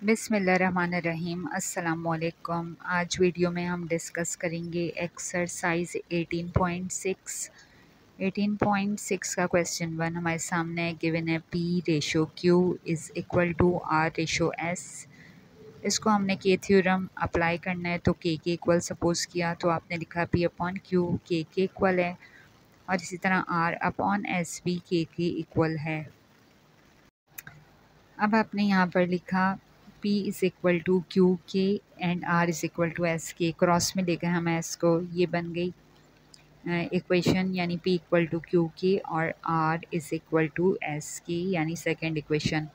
बिस्मिल्लाहिर्रहमानिर्रहीम। अस्सलामुअलैकुम। आज वीडियो में हम डिस्कस करेंगे एक्सरसाइज 18.6। 18.6 का क्वेश्चन 1 हमारे सामने है। गिवन है P ratio Q is equal to R ratio S। इसको हमने के थ्योरम अप्लाई करना है, तो के इक्वल सपोज किया तो आपने लिखा P अपॉन Q के इक्वल है, और इसी तरह R अपॉन S भी के इक्वल है। अब आपने यहाँ पर लिखा P is equal to Q K and R is equal to S K. Cross में लेकर हम एस को, ये बन गई इक्वेशन, यानी P equal to Q K और R is equal to S K, यानी सेकेंड इक्वेशन।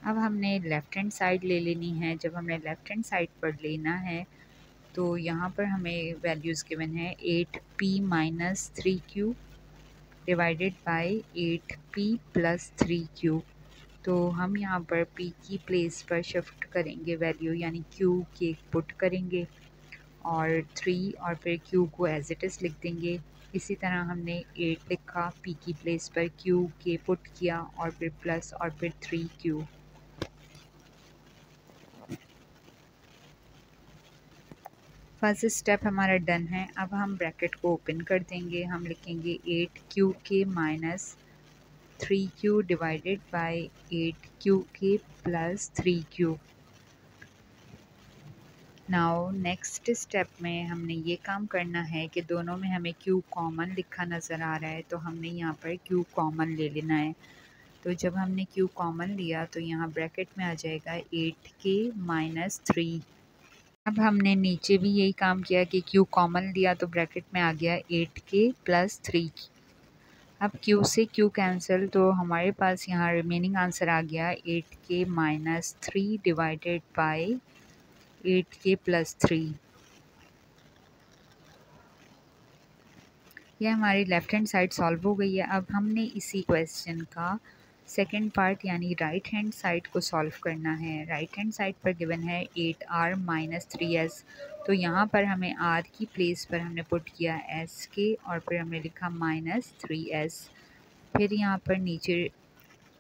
अब हमने लेफ़्ट हैंड साइड ले लेनी है। जब हमने लेफ़्ट हैंड साइड पर लेना है तो यहाँ पर हमें वैल्यूज़ गिवन है 8P minus 3Q divided by 8P plus 3Q। तो हम यहाँ पर P की प्लेस पर शिफ्ट करेंगे वैल्यू, यानी Q के पुट करेंगे और 3 और फिर Q को एज इट इज़ लिख देंगे। इसी तरह हमने 8 लिखा, P की प्लेस पर Q के पुट किया और फिर प्लस और फिर 3Q। फर्स्ट स्टेप हमारा डन है। अब हम ब्रैकेट को ओपन कर देंगे। हम लिखेंगे 8Q के minus 3Q divided by 8Q के plus 3Q। Now next step में हमने ये काम करना है कि दोनों में हमें Q कॉमन लिखा नज़र आ रहा है, तो हमने यहाँ पर Q कॉमन ले लेना है। तो जब हमने Q कॉमन लिया तो यहाँ ब्रैकेट में आ जाएगा 8K माइनस 3। अब हमने नीचे भी यही काम किया कि Q कॉमन लिया तो ब्रैकेट में आ गया 8K प्लस 3। अब Q से Q कैंसिल, तो हमारे पास यहाँ रिमेनिंग आंसर आ गया 8K minus 3 divided by 8K plus 3। यह हमारी लेफ़्ट हैंड साइड सॉल्व हो गई है। अब हमने इसी क्वेश्चन का सेकंड पार्ट यानी राइट हैंड साइड को सॉल्व करना है। राइट हैंड साइड पर गिवन है 8R माइनस 3S। तो यहाँ पर हमें R की प्लेस पर हमने पुट किया S के और फिर हमने लिखा माइनस 3S। फिर यहाँ पर नीचे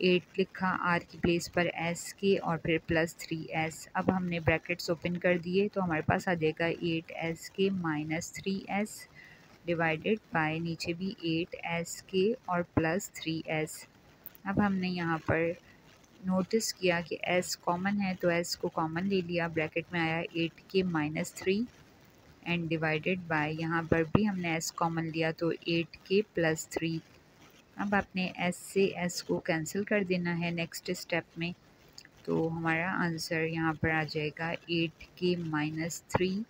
8 लिखा, R की प्लेस पर S के और फिर प्लस 3S। अब हमने ब्रैकेट्स ओपन कर दिए तो हमारे पास आ जाएगा 8S के माइनस 3S डिवाइडेड बाय नीचे भी 8S के और प्लस 3S। अब हमने यहाँ पर नोटिस किया कि S कॉमन है, तो S को कॉमन ले लिया। ब्रैकेट में आया 8K minus 3 and divided bye, यहाँ पर भी हमने S कॉमन लिया तो 8K प्लस 3। अब आपने S से S को कैंसिल कर देना है नेक्स्ट स्टेप में, तो हमारा आंसर यहाँ पर आ जाएगा 8K minus 3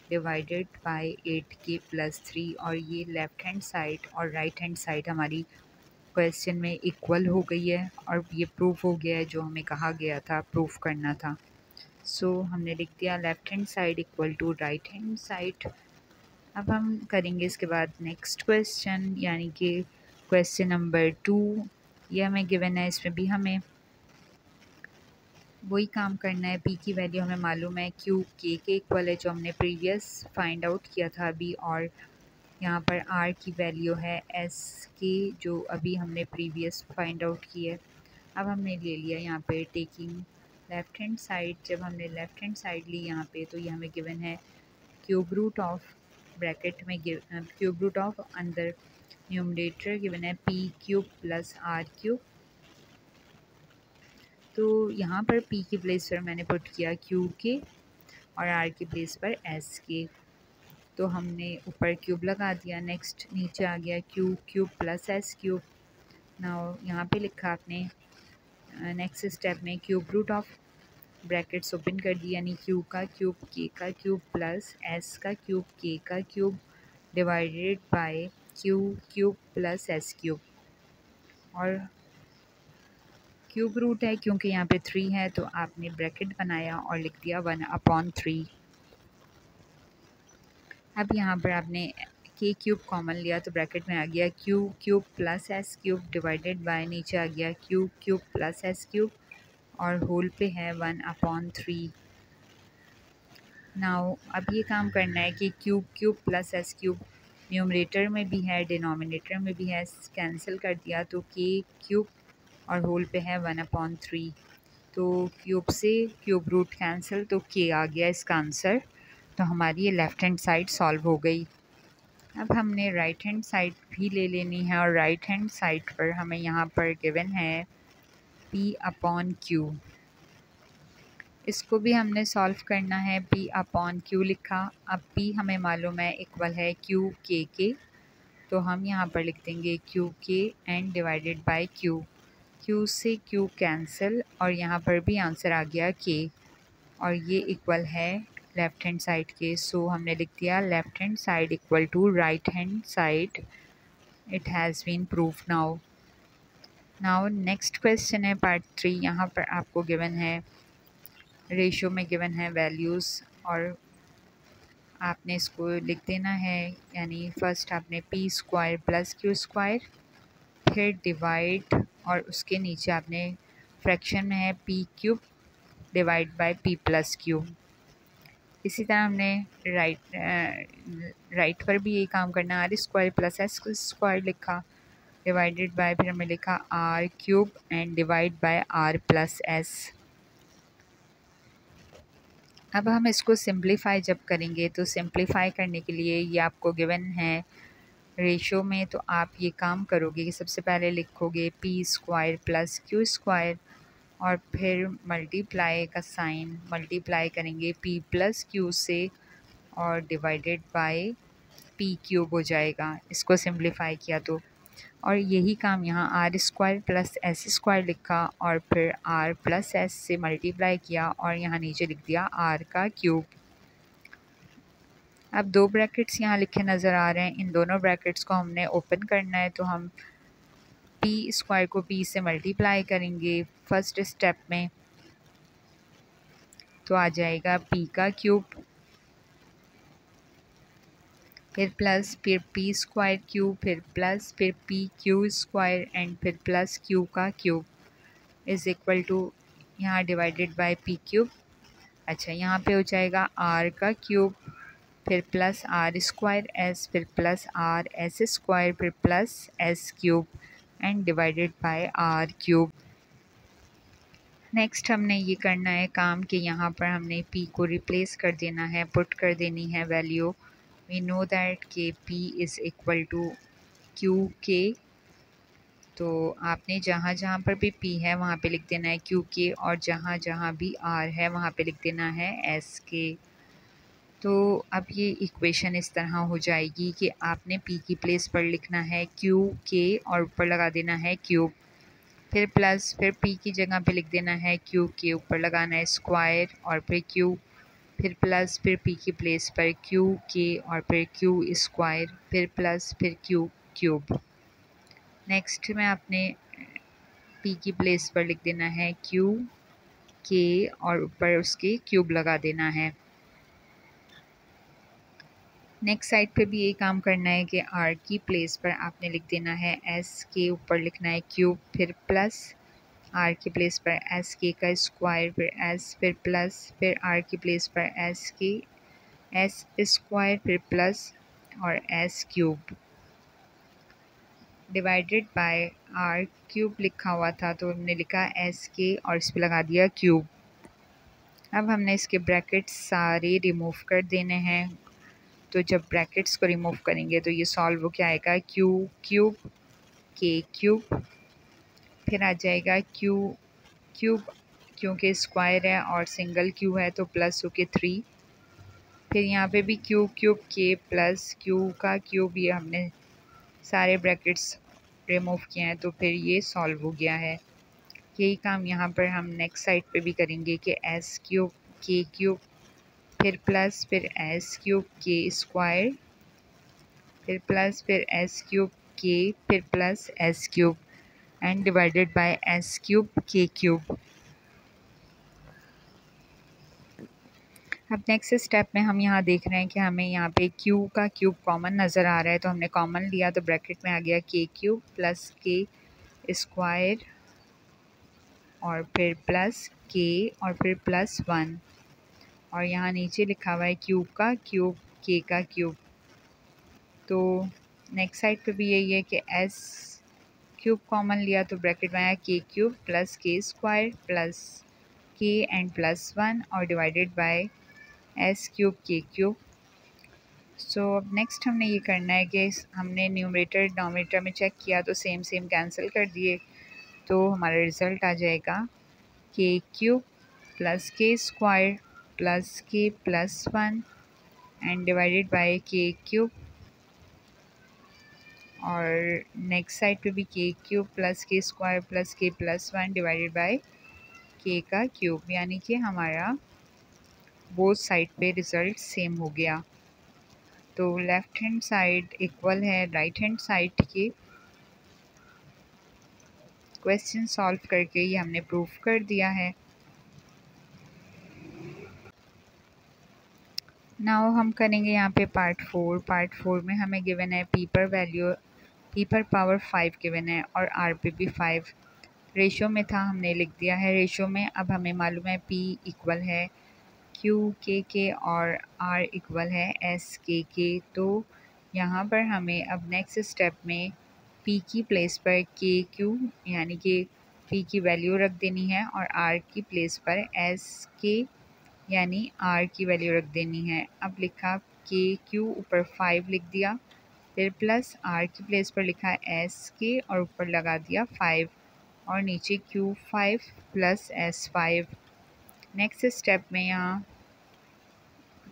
divided by 8K plus 3। और ये लेफ़्ट हैंड साइड और राइट हैंड साइड हमारी क्वेश्चन में इक्वल हो गई है और ये प्रूफ हो गया है जो हमें कहा गया था प्रूफ करना था। सो हमने लिख दिया left hand side equal to right hand side. अब हम करेंगे इसके बाद नेक्स्ट क्वेश्चन, यानी कि क्वेश्चन नंबर 2। ये हमें गिवन है, इसमें भी हमें वही काम करना है। P की वैल्यू हमें मालूम है Q के इक्वल है, जो हमने प्रीवियस फाइंड आउट किया था अभी, और यहाँ पर R की वैल्यू है S के, जो अभी हमने प्रीवियस फाइंड आउट की है। अब हमने ले लिया यहाँ पे टेकिंग लेफ़्ट हैंड साइड। जब हमने लेफ़्ट हैंड साइड ली यहाँ पे, तो ये हमें गिवन है क्यूब रूट ऑफ, ब्रैकेट में क्यूब रूट ऑफ, अंदर न्यूमरेटर गिवन है P cube plus R cube. तो यहाँ पर P की प्लेस पर मैंने पुट किया Q के और R की प्लेस पर S के, तो हमने ऊपर क्यूब लगा दिया। नेक्स्ट नीचे आ गया Q cube plus S cube. Now यहाँ पे लिखा आपने नेक्स्ट स्टेप में cube root of, brackets open कर दिया, यानी Q का क्यूब K का क्यूब प्लस S का क्यूब K का cube divided by Q cube plus S cube. और क्यूब रूट है क्योंकि यहाँ पे 3 है, तो आपने ब्रैकेट बनाया और लिख दिया 1/3। अब यहाँ पर आपने के क्यूब कॉमन लिया तो ब्रैकेट में आ गया Q cube plus S cube divided bye, नीचे आ गया Q cube plus S cube और होल पे है 1/3। नाउ अब ये काम करना है कि Q cube plus S cube numerator में भी है डिनोमिनेटर में भी है, कैंसिल कर दिया तो K क्यूब और होल पे है 1/3। तो क्यूब से क्यूब रूट कैंसिल, तो के आ गया इसका आंसर। तो हमारी ये लेफ़्ट हैंड साइड सॉल्व हो गई। अब हमने राइट हैंड साइड भी ले लेनी है, और राइट हैंड साइड पर हमें यहाँ पर गिवन है P अपॉन Q। इसको भी हमने सॉल्व करना है। P अपॉन Q लिखा। अब P हमें मालूम है इक्वल है Q K के, तो हम यहाँ पर लिख देंगे Q K and divided by Q। Q से Q कैंसिल, और यहाँ पर भी आंसर आ गया K, और ये इक्वल है लेफ़्ट हैंड साइड के। सो हमने लिख दिया left hand side equal to right hand side. It has been prove now. Now next question है पार्ट 3। यहाँ पर आपको गिवन है रेशियो में गिवन है वैल्यूज़, और आपने इसको लिख देना है। यानी फर्स्ट आपने P square plus Q square, फिर डिवाइड, और उसके नीचे आपने फ्रैक्शन में है P cube divide by P plus Q. इसी तरह हमने राइट पर भी यही काम करना। R square plus S square लिखा, डिवाइडेड बाय, फिर हमने लिखा R cube and divide by R plus S. अब हम इसको सिंप्लीफाई जब करेंगे, तो सिंप्लीफाई करने के लिए ये आपको गिवन है रेशियो में, तो आप ये काम करोगे कि सबसे पहले लिखोगे P square plus Q square, और फिर मल्टीप्लाई का साइन, मल्टीप्लाई करेंगे पी प्लस क्यू से, और डिवाइडेड बाय पी क्यूब हो जाएगा इसको सिंप्लीफाई किया तो। और यही काम यहाँ R square plus S square लिखा, और फिर आर प्लस एस से मल्टीप्लाई किया, और यहाँ नीचे लिख दिया आर का क्यूब। अब दो ब्रैकेट्स यहाँ लिखे नज़र आ रहे हैं, इन दोनों ब्रैकेट्स को हमने ओपन करना है, तो हम पी स्क्वायर को पी से मल्टीप्लाई करेंगे फर्स्ट स्टेप में, तो आ जाएगा पी का क्यूब, फिर प्लस, फिर पी स्क्वायर क्यूब, फिर प्लस, फिर पी क्यू स्क्वायर एंड फिर प्लस क्यू का क्यूब इज़ इक्वल टू यहाँ डिवाइडेड बाय पी क्यूब। अच्छा, यहाँ पे हो जाएगा आर का क्यूब, फिर प्लस आर स्क्वायर एस, फिर प्लस आर एस स्क्वायर, फिर plus S cube and divided by R cube. Next हमने ये करना है काम कि यहाँ पर हमने p को रिप्लेस कर देना है, पुट कर देनी है value. We know that K p is equal to Q K, तो आपने जहाँ जहाँ पर भी p है वहाँ पे लिख देना है क्यू के, और जहाँ जहाँ भी r है वहाँ पे लिख देना है एस के। तो अब ये इक्वेशन इस तरह हो जाएगी कि आपने p की प्लेस पर लिखना है क्यू के, और ऊपर लगा देना है क्यूब, फिर प्लस, फिर p की जगह पे लिख देना है क्यू के, ऊपर लगाना है स्क्वायर, और फिर क्यू, फिर प्लस, फिर p की प्लेस पर क्यू के, और फिर क्यू स्क्वायर, फिर प्लस, फिर क्यू क्यूब। नेक्स्ट में आपने p की प्लेस पर लिख देना है क्यू के, और ऊपर उसके क्यूब लगा देना है। नेक्स्ट साइड पे भी यही काम करना है कि r की प्लेस पर आपने लिख देना है s के, ऊपर लिखना है क्यूब, फिर प्लस r की प्लेस पर एस के का स्क्वायर, फिर s, फिर प्लस, फिर r की प्लेस पर एस के एस स्क्वायर, फिर प्लस और s cube divided bye r cube लिखा हुआ था, तो हमने लिखा s के और इस पर लगा दिया क्यूब। अब हमने इसके ब्रैकेट्स सारे रिमूव कर देने हैं, तो जब ब्रैकेट्स को रिमूव करेंगे तो ये सॉल्व हो क्या आएगा, क्यू क्यूब के क्यूब, फिर आ जाएगा क्यू क्यूब, क्योंकि स्क्वायर है और सिंगल क्यू है तो प्लस हो के 3, फिर यहाँ पे भी क्यू क्यूब के प्लस क्यू का क्यूब, ये हमने सारे ब्रैकेट्स रिमूव किए हैं तो फिर ये सॉल्व हो गया है। यही काम यहाँ पर हम नेक्स्ट साइड पे भी करेंगे कि एस क्यूब के क्यूब, फिर प्लस, फिर एस क्यूब के स्क्वायर, फिर प्लस, फिर एस क्यूब के, फिर plus S cube and divided by S cube के क्यूब। अब नेक्स्ट स्टेप में हम यहाँ देख रहे हैं कि हमें यहाँ पे q का क्यूब कॉमन नज़र आ रहा है, तो हमने कॉमन लिया तो ब्रैकेट में आ गया k cube plus K square और फिर प्लस k और फिर प्लस 1, और यहाँ नीचे लिखा हुआ है q का क्यूब k का क्यूब। तो नेक्स्ट साइड पे भी यही है कि s क्यूब कॉमन लिया तो ब्रैकेट में आया k cube plus K square plus k and +1 और divided by s cube k cube. So अब नेक्स्ट हमने ये करना है कि हमने न्यूमरेटर डिनोमिनेटर में चेक किया तो सेम सेम कैंसिल कर दिए, तो हमारा रिज़ल्ट आ जाएगा k cube plus k square plus k +1 and divided bye k cube, और नेक्स्ट साइड पे भी k cube plus k square plus k +1 divided by k का क्यूब, यानी कि हमारा बोथ साइड पे रिज़ल्ट सेम हो गया। तो लेफ़्ट हैंड साइड इक्वल है राइट हैंड साइड के। क्वेश्चन सॉल्व करके ये हमने प्रूफ कर दिया है। नाउ हम करेंगे यहाँ पे पार्ट 4। पार्ट 4 में हमें गिवन है p पर वैल्यू p पर पावर 5 गिवन है और r पे भी 5 रेशो में था, हमने लिख दिया है रेशो में। अब हमें मालूम है p इक्वल है q k और r इक्वल है s k। तो यहाँ पर हमें अब नेक्स्ट स्टेप में p की प्लेस पर k q यानी कि p की वैल्यू रख देनी है और r की प्लेस पर s k यानी r की वैल्यू रख देनी है। अब लिखा k q ऊपर 5 लिख दिया, फिर प्लस r की प्लेस पर लिखा s k और ऊपर लगा दिया 5 और नीचे q5 plus s5। Next step में यहाँ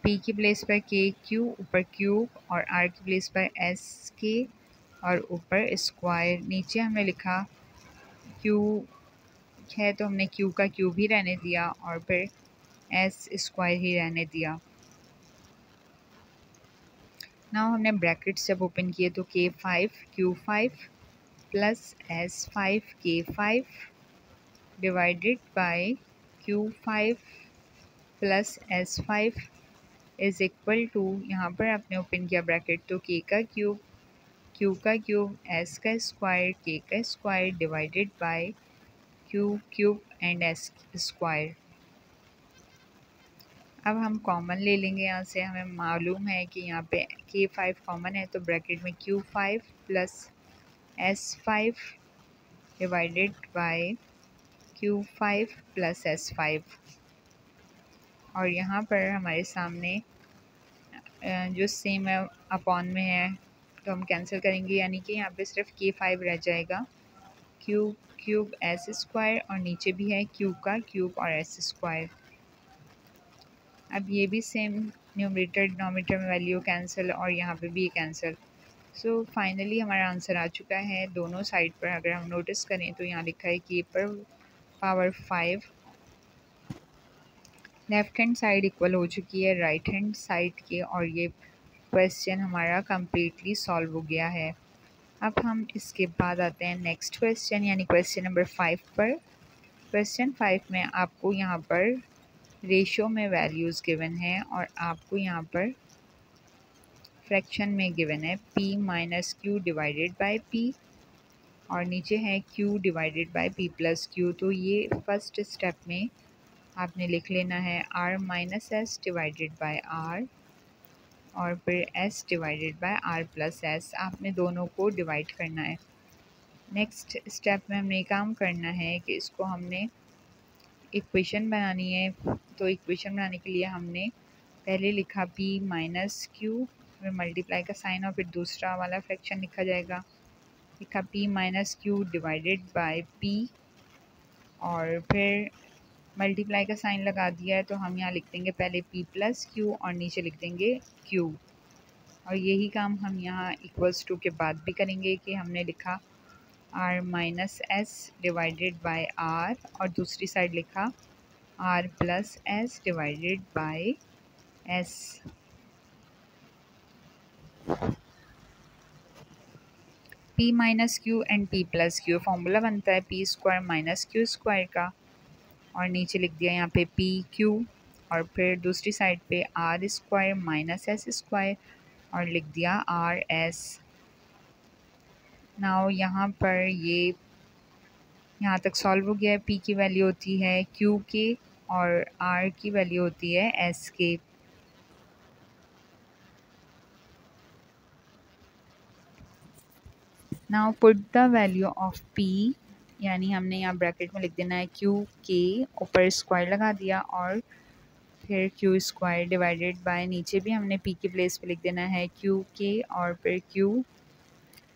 p की प्लेस पर k q ऊपर क्यूब और r की प्लेस पर s k और ऊपर स्क्वायर। नीचे हमने लिखा q है तो हमने q का क्यूब ही रहने दिया और फिर s स्क्वायर ही रहने दिया। नाउ हमने ब्रैकेट्स जब ओपन किए तो k5 q5 plus s5 k5 divided by q5 plus s5 is equal to, यहाँ पर आपने ओपन किया ब्रैकेट तो k का क्यूब q का क्यूब s का स्क्वायर k का square divided by q cube and s square. अब हम कॉमन ले लेंगे यहाँ से। हमें मालूम है कि यहाँ पे k5 कॉमन है तो ब्रैकेट में q5 plus s5 divided by q5 plus s5, और यहाँ पर हमारे सामने जो सेम है अपॉन में है तो हम कैंसिल करेंगे, यानी कि यहाँ पे सिर्फ k5 रह जाएगा। q क्यूब s स्क्वायर और नीचे भी है q का क्यूब और s स्क्वायर। अब ये भी सेम न्यूमरेटर डिनोमिनेटर में वैल्यू कैंसिल और यहाँ पे भी कैंसिल। सो फाइनली हमारा आंसर आ चुका है। दोनों साइड पर अगर हम नोटिस करें तो यहाँ लिखा है k पर power 5 left hand side equal हो चुकी है राइट हैंड साइड के, और ये क्वेश्चन हमारा कम्प्लीटली सॉल्व हो गया है। अब हम इसके बाद आते हैं नेक्स्ट क्वेश्चन यानी क्वेश्चन नंबर 5 पर। क्वेश्चन 5 में आपको यहाँ पर रेशियो में वैल्यूज़ गिवन है और आपको यहाँ पर फ्रैक्शन में गिवन है p minus Q divided by p और नीचे है q divided by p plus Q. तो ये फर्स्ट स्टेप में आपने लिख लेना है r minus S divided by r और फिर s divided by r plus S. आपने दोनों को डिवाइड करना है। नेक्स्ट स्टेप में हमने काम करना है कि इसको हमने इक्वेशन बनानी है। तो इक्वेशन बनाने के लिए हमने पहले लिखा p माइनस क्यू, फिर मल्टीप्लाई का साइन और फिर दूसरा वाला फ्रैक्शन लिखा जाएगा। लिखा p minus Q divided by p और फिर मल्टीप्लाई का साइन लगा दिया है तो हम यहाँ लिख देंगे पहले p प्लस क्यू और नीचे लिख देंगे q। और यही काम हम यहाँ इक्वल्स टू के बाद भी करेंगे कि हमने लिखा r minus S divided by r और दूसरी साइड लिखा r plus S divided by s। p minus Q and p plus Q formula बनता है p square minus Q square का, और नीचे लिख दिया यहाँ पे p क्यू और फिर दूसरी साइड पे r square minus S square और लिख दिया r s। नाउ यहाँ पर ये यहाँ तक सॉल्व हो गया है। p की वैल्यू होती है q के और r की वैल्यू होती है s के। Now put the value of p यानी हमने यहाँ ब्रैकेट में लिख देना है क्यू के, ऊपर स्क्वायर लगा दिया और फिर क्यू स्क्वायर डिवाइडेड बाय, नीचे भी हमने पी की प्लेस पे लिख देना है क्यू के और फिर क्यू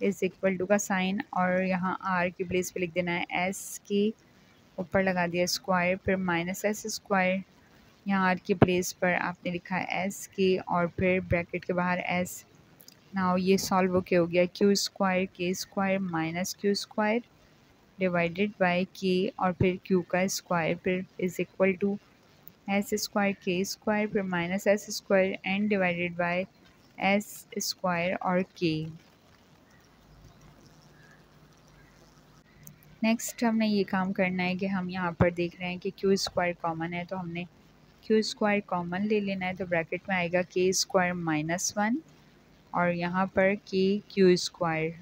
इज़ इक्वल टू का साइन, और यहाँ आर की प्लेस पे लिख देना है एस के, ऊपर लगा दिया स्क्वायर, फिर माइनस एस स्क्वायर, यहाँ आर की प्लेस पर आपने लिखा है एस के और फिर ब्रैकेट के बाहर एस। नाउ ये सॉल्व होके हो गया Q square K square minus Q square divided by K और फिर क्यू का स्क्वायर, फिर is equal to S square K square, फिर minus S square and divided by S square और के। नेक्स्ट हमने ये काम करना है कि हम यहाँ पर देख रहे हैं कि क्यू स्क्वायर कॉमन है, तो हमने क्यू स्क्वायर कॉमन ले लेना है। तो ब्रैकेट में आएगा के स्क्वायर माइनस वन और यहाँ पर K Q square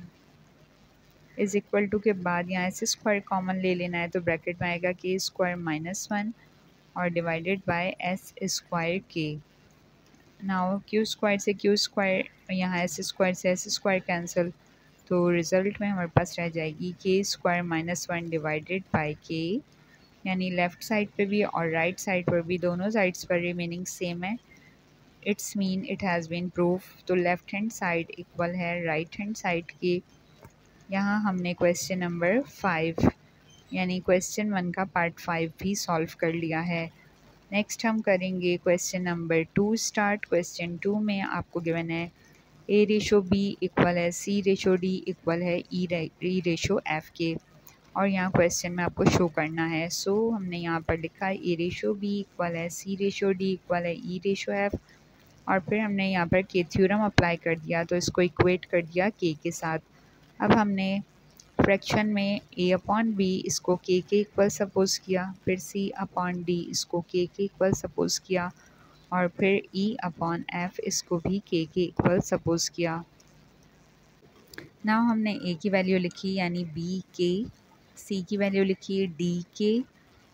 is equal to के बाद यहाँ से स्क्वायर कॉमन ले लेना है। तो ब्रैकेट में आएगा के स्क्वायर माइनस वन और डिवाइडेड बाय एस स्क्वायर के। नाउ क्यू स्क्वायर से क्यू स्क्वायर, यहाँ एस स्क्वायर से एस स्क्वायर कैंसिल, तो रिज़ल्ट में हमारे पास रह जाएगी के square minus one divided by के, यानी लेफ़्ट साइड पे भी और राइट साइड पर भी दोनों साइड्स पर रिमेनिंग सेम है। It's mean it has been proof. तो लेफ़्ट हैंड साइड इक्वल है राइट हैंड साइड के। यहाँ हमने क्वेश्चन नंबर 5 यानी क्वेश्चन 1 का पार्ट 5 भी सॉल्व कर लिया है। नेक्स्ट हम करेंगे क्वेश्चन नंबर 2 स्टार्ट। क्वेश्चन 2 में आपको गिवन है ए रेशो बी इक्वल है सी रेशो डी इक्वल है ई रेशो एफ के, और यहाँ क्वेश्चन में आपको शो करना है। सो हमने यहाँ पर लिखा है ए रेशो बी इक्वल है सी रेशो डी इक्वल है ई रेशो एफ, और फिर हमने यहाँ पर के थ्योरम अप्लाई कर दिया, तो इसको इक्वेट कर दिया के साथ। अब हमने फ्रैक्शन में ए अपॉन बी इसको के इक्वल सपोज़ किया, फिर सी अपॉन डी इसको के इक्वल सपोज़ किया, और फिर ई अपॉन एफ इसको भी के इक्वल सपोज़ किया। नाउ हमने ए की वैल्यू लिखी यानी बी के, सी की वैल्यू लिखी डी के,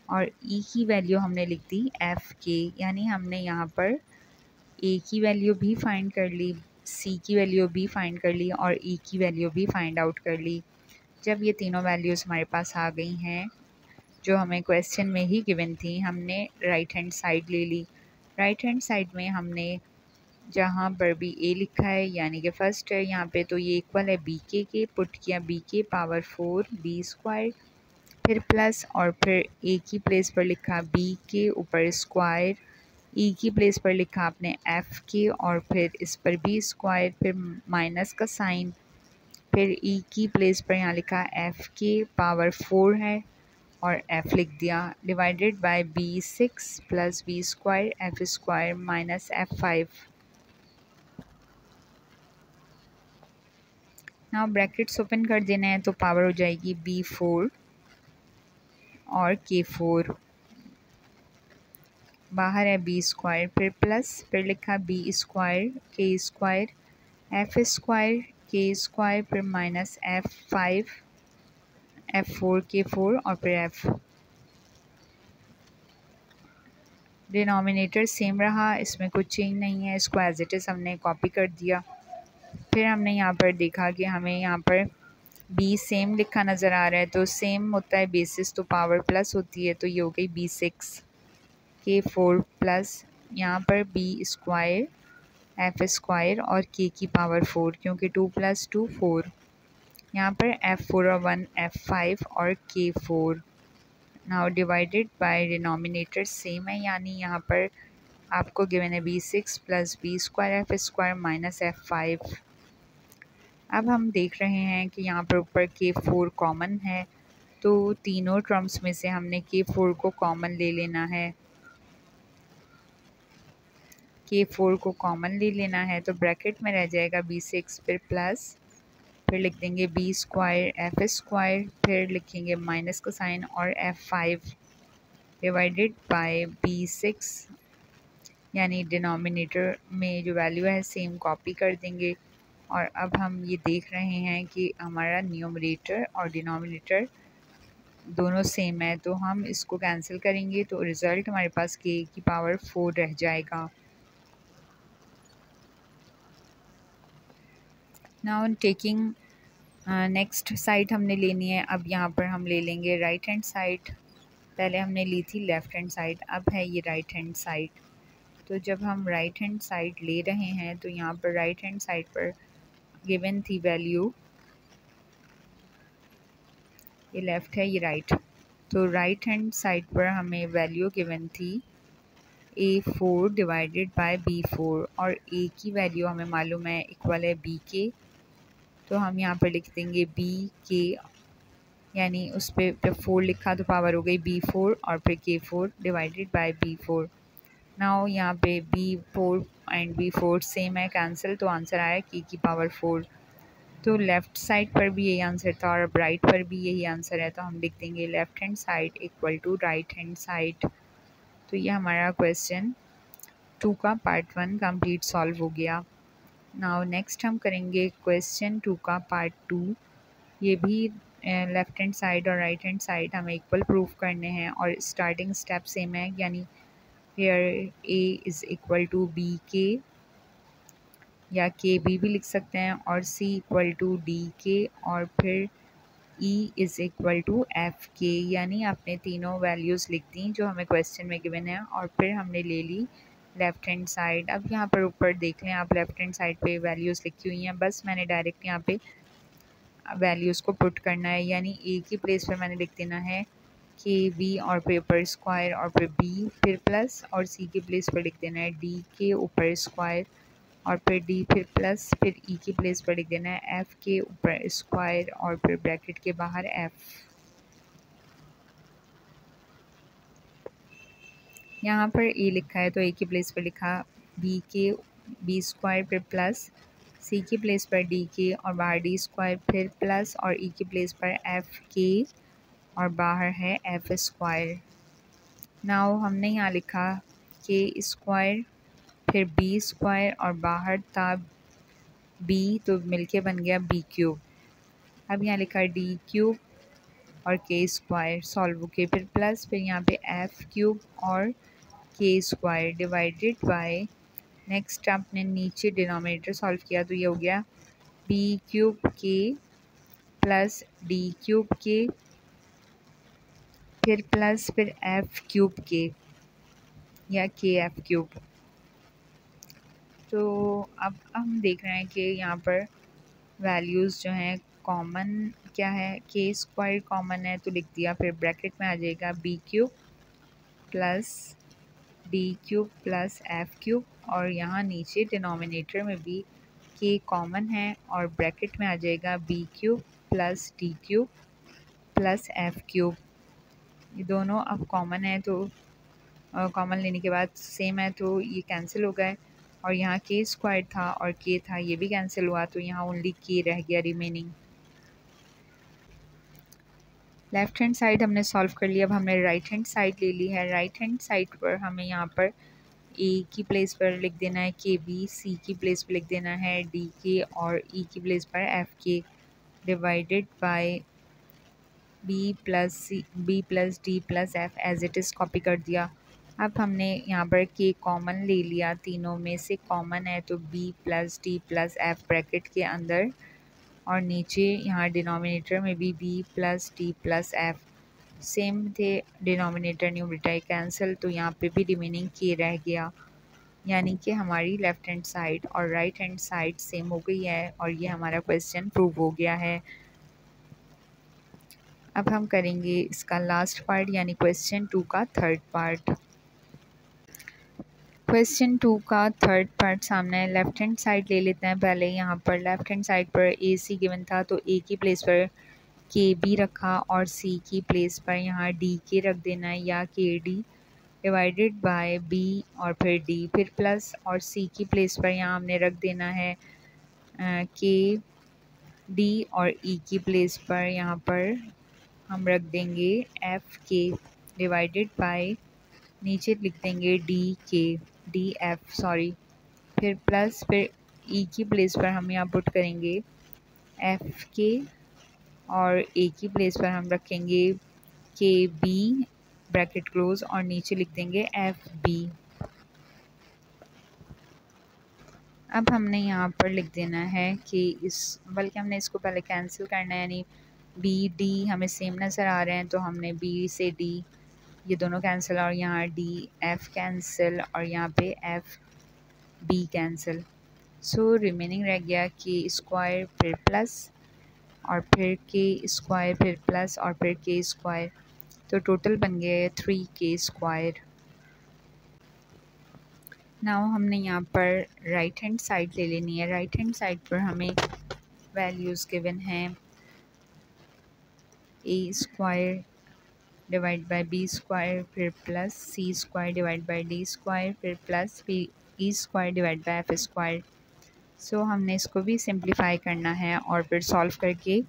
और ई की वैल्यू हमने लिख दी एफ के, यानी हमने यहाँ पर ए की वैल्यू भी फाइंड कर ली, सी की वैल्यू भी फाइंड कर ली और ई की वैल्यू भी फाइंड आउट कर ली। जब ये तीनों वैल्यूज़ हमारे पास आ गई हैं जो हमें क्वेश्चन में ही गिवन थी, हमने राइट हैंड साइड ले ली। राइट हैंड साइड में हमने जहाँ पर भी ए लिखा है यानी कि फर्स्ट है यहाँ पे, तो ये इक्वल है बी के, पुट किया बी के पावर 4 बी स्क्वायर, फिर प्लस और फिर ए की प्लेस पर लिखा बी के ऊपर स्क्वायर, ई की प्लेस पर लिखा आपने एफ के और फिर इस पर भी स्क्वायर, फिर माइनस का साइन, फिर ई की प्लेस पर यहाँ लिखा एफ के पावर 4 है और एफ लिख दिया, divided by B 6 plus B square F square minus F 5। Now brackets open कर देना है, तो पावर हो जाएगी b4 और k4, बाहर है बी स्क्वायर, फिर प्लस, फिर लिखा B square K square F square K square, फिर माइनस f5 f4 k4 और फिर f। डिनोमिनेटर सेम रहा, इसमें कुछ चेंज नहीं है, इसको एज इट इज़ हमने कॉपी कर दिया। फिर हमने यहाँ पर देखा कि हमें यहाँ पर बी सेम लिखा नज़र आ रहा है, तो सेम होता है बेसिस तो पावर प्लस होती है, तो ये हो गई b6 k4 प्लस यहाँ पर बी स्क्वायर एफ स्क्वायर और के की पावर 4, क्योंकि 2 + 2 4, यहाँ पर f4 और 1 f5 और k4। Now divided by denominator same है, यानी यहाँ पर आपको गिवन है b6 plus B square F square minus f5। अब हम देख रहे हैं कि यहाँ पर ऊपर k4 कॉमन है, तो तीनों टर्म्स में से हमने k4 को कॉमन ले लेना है। k4 को कॉमन ले लेना है, तो ब्रैकेट में रह जाएगा b6, फिर प्लस, फिर लिख देंगे बी स्क्वायर एफ स्क्वायर, फिर लिखेंगे माइनस का साइन और f5 डिवाइडेड बाय b6, यानी डिनोमिनेटर में जो वैल्यू है सेम कॉपी कर देंगे। और अब हम ये देख रहे हैं कि हमारा न्यूमरेटर और डिनोमिनेटर दोनों सेम है, तो हम इसको कैंसिल करेंगे, तो रिज़ल्ट हमारे पास k की पावर 4 रह जाएगा। नाउ टेकिंग नेक्स्ट साइड हमने लेनी है। अब यहाँ पर हम ले लेंगे राइट हैंड साइड। पहले हमने ली थी लेफ़्ट हैंड साइड, अब है ये राइट हैंड साइड। तो जब हम राइट हैंड साइड ले रहे हैं तो यहाँ पर राइट हैंड साइड पर गिवन थी वैल्यू, ये लेफ़्ट है ये राइट। तो राइट हैंड साइड पर हमें वैल्यू गिवन थी A4 डिवाइडेड बाय B4 और A की वैल्यू हमें मालूम है इक्वल है B के। तो हम यहाँ पर लिख देंगे B के, यानी उस पर जब 4 लिखा तो पावर हो गई B4 और फिर K4 divided by B4। Now यहाँ पे B4 एंड B4 सेम है, कैंसिल, तो आंसर आया K की पावर 4। तो लेफ़्ट साइड पर भी यही आंसर था और अब राइट पर भी यही आंसर है, तो हम लिख देंगे left hand side equal to right hand side. तो ये हमारा क्वेश्चन 2 का पार्ट 1 कंप्लीट सॉल्व हो गया। नाउ नेक्स्ट हम करेंगे क्वेश्चन 2 का पार्ट 2। ये भी लेफ़्ट हैंड साइड और राइट हैंड साइड हमें इक्वल प्रूफ करने हैं और स्टार्टिंग स्टेप सेम है, यानी here A is equal to B K या KB भी लिख सकते हैं और C इक्वल टू D के और फिर E is equal to F K, यानी आपने तीनों वैल्यूज़ लिख दी जो हमें क्वेश्चन में गिवन है और फिर हमने ले ली लेफ़्ट हैंड साइड। अब यहाँ पर ऊपर देख लें आप, लेफ़्ट हैंड साइड पे वैल्यूज़ लिखी हुई हैं, बस मैंने डायरेक्ट यहाँ पे वैल्यूज़ को पुट करना है, यानी A की प्लेस पर मैंने लिख देना है KB और फिर ऊपर स्क्वायर और फिर B फिर प्लस, और C की प्लेस पर लिख देना है D के ऊपर स्क्वायर और फिर D फिर प्लस, फिर E की प्लेस पर लिख देना है F के ऊपर स्क्वायर और फिर ब्रैकेट के बाहर F। यहाँ पर A लिखा है तो A की प्लेस पर लिखा B के B स्क्वायर फिर प्लस, C की प्लेस पर D के और बाहर D स्क्वायर फिर प्लस और E की प्लेस पर F के और बाहर है F स्क्वायर। नाउ हमने यहाँ लिखा K स्क्वायर फिर B स्क्वायर और बाहर था B, तो मिलके बन गया B क्यूब। अब यहाँ लिखा D क्यूब और K स्क्वायर सॉल्व होके फिर प्लस, फिर यहाँ पे F क्यूब और K square divided bye, next आपने नीचे डिनोमिनेटर सॉल्व किया तो ये हो गया B cube K plus D cube K फिर प्लस फिर F क्यूब K या KF क्यूब। तो अब हम देख रहे हैं कि यहाँ पर वैल्यूज़ जो हैं कॉमन क्या है, K स्क्वायर कॉमन है तो लिख दिया, फिर ब्रैकेट में आ जाएगा B cube plus D cube plus F cube और यहाँ नीचे डिनोमिनेटर में भी K कॉमन है और ब्रैकेट में आ जाएगा B cube plus D cube plus F cube. ये दोनों अब कॉमन है तो कॉमन लेने के बाद सेम है तो ये कैंसिल हो गए और यहाँ K स्क्वायर था और K था ये भी कैंसिल हुआ, तो यहाँ ओनली K रह गया रिमेनिंग। लेफ़्ट हैंड साइड हमने सॉल्व कर लिया, अब हमने राइट हैंड साइड ले ली है। राइट हैंड साइड पर हमें यहाँ पर A की प्लेस पर लिख देना है KB, C की प्लेस पर लिख देना है D के और E की प्लेस पर F K divided by B plus D plus F as it is copy कर दिया। अब हमने यहाँ पर K कॉमन ले लिया, तीनों में से कॉमन है तो B plus D plus F bracket के अंदर और नीचे यहाँ डिनोमिनेटर में भी B plus D plus F same थे, डिनोमिनेटर न्यूमरेटर कैंसिल, तो यहाँ पे भी रिमेनिंग K रह गया, यानी कि हमारी लेफ़्ट हैंड साइड और राइट हैंड साइड सेम हो गई है और ये हमारा क्वेश्चन प्रूव हो गया है। अब हम करेंगे इसका लास्ट पार्ट यानी क्वेश्चन 2 का थर्ड पार्ट। क्वेश्चन 2 का थर्ड पार्ट सामने है। लेफ़्ट हैंड साइड ले लेते हैं पहले। यहाँ पर लेफ़्ट हैंड साइड पर AC गिवन था तो A की प्लेस पर KB रखा और C की प्लेस पर यहाँ DK रख देना है या KD डिवाइडेड बाय B और फिर D फिर प्लस और C की प्लेस पर यहाँ हमने रख देना है KD और E की प्लेस पर यहाँ पर हम रख देंगे FK डिवाइडेड बाय नीचे लिख देंगे DF सॉरी, फिर प्लस फिर E की प्लेस पर हम यहाँ पुट करेंगे FK और A की प्लेस पर हम रखेंगे KB ब्रैकेट क्लोज और नीचे लिख देंगे FB। अब हमने यहाँ पर लिख देना है कि बल्कि हमने इसको पहले कैंसिल करना है, यानी बी डी हमें सेम नज़र आ रहे हैं तो हमने बी से डी ये दोनों कैंसिल और यहाँ डी एफ कैंसिल और यहाँ पे F B cancel. So remaining रह गया के स्क्वायर फिर प्लस और फिर के स्क्वायर फिर प्लस और फिर के स्क्वायर, तो टोटल बन गया 3k स्क्वायर। नाउ हमने यहाँ पर राइट हैंड साइड ले लेनी है। राइट हैंड साइड पर हमें वैल्यूज़ गिवन हैं A square divide by B square फिर plus C square divide by D square फिर plus B E square divide by F square. So हमने इसको भी सिंप्लीफाई करना है और फिर सॉल्व करके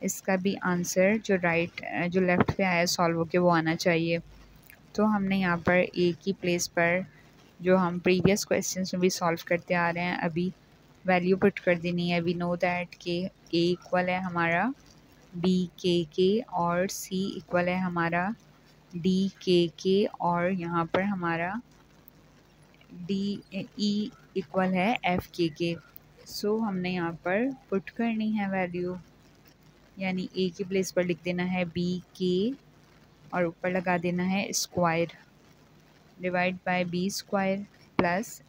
इसका भी आंसर जो लेफ़्ट पे आया सॉल्व होके वो आना चाहिए। तो हमने यहाँ पर ए की प्लेस पर जो हम प्रीवियस क्वेश्चंस में भी सॉल्व करते आ रहे हैं अभी वैल्यू पुट कर देनी है। वी नो दैट के ए इक्वल है हमारा बी के और सी इक्वल है हमारा डी के और यहाँ पर हमारा डी ई इक्वल है एफ के। सो हमने यहाँ पर पुट करनी है वैल्यू, यानी ए की प्लेस पर लिख देना है बी के और ऊपर लगा देना है square divide by B square plus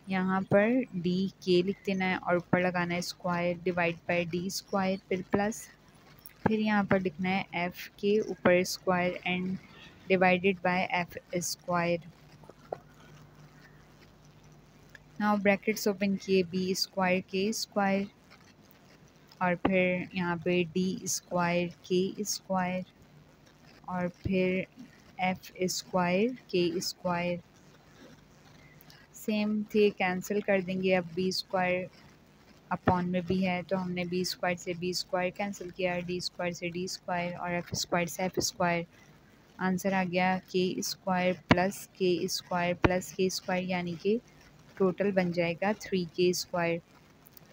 यहाँ पर डी के लिख देना है और ऊपर लगाना है square divide by D square फिर प्लस फिर यहाँ पर लिखना है एफ के ऊपर square and divided bye F square. Now brackets open किए बी स्क्वायर के स्क्वायर और फिर यहाँ पे डी स्क्वायर के स्क्वायर और फिर F square K square. Same थे कैंसिल कर देंगे। अब बी स्क्वायर अपॉन में भी है तो हमने बी स्क्वायर से बी स्क्वायर कैंसिल किया, डी स्क्वायर से डी स्क्वायर और एफ स्क्वायर से एफ स्क्वायर। आंसर आ गया के square plus K square plus K square, यानी कि टोटल बन जाएगा 3k स्क्वायर।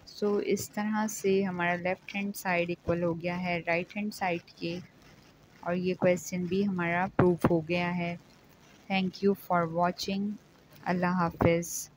सो इस तरह से हमारा लेफ़्ट हैंड साइड इक्वल हो गया है राइट हैंड साइड के और ये क्वेश्चन भी हमारा प्रूफ हो गया है। Thank you for watching. अल्लाह हाफिज़।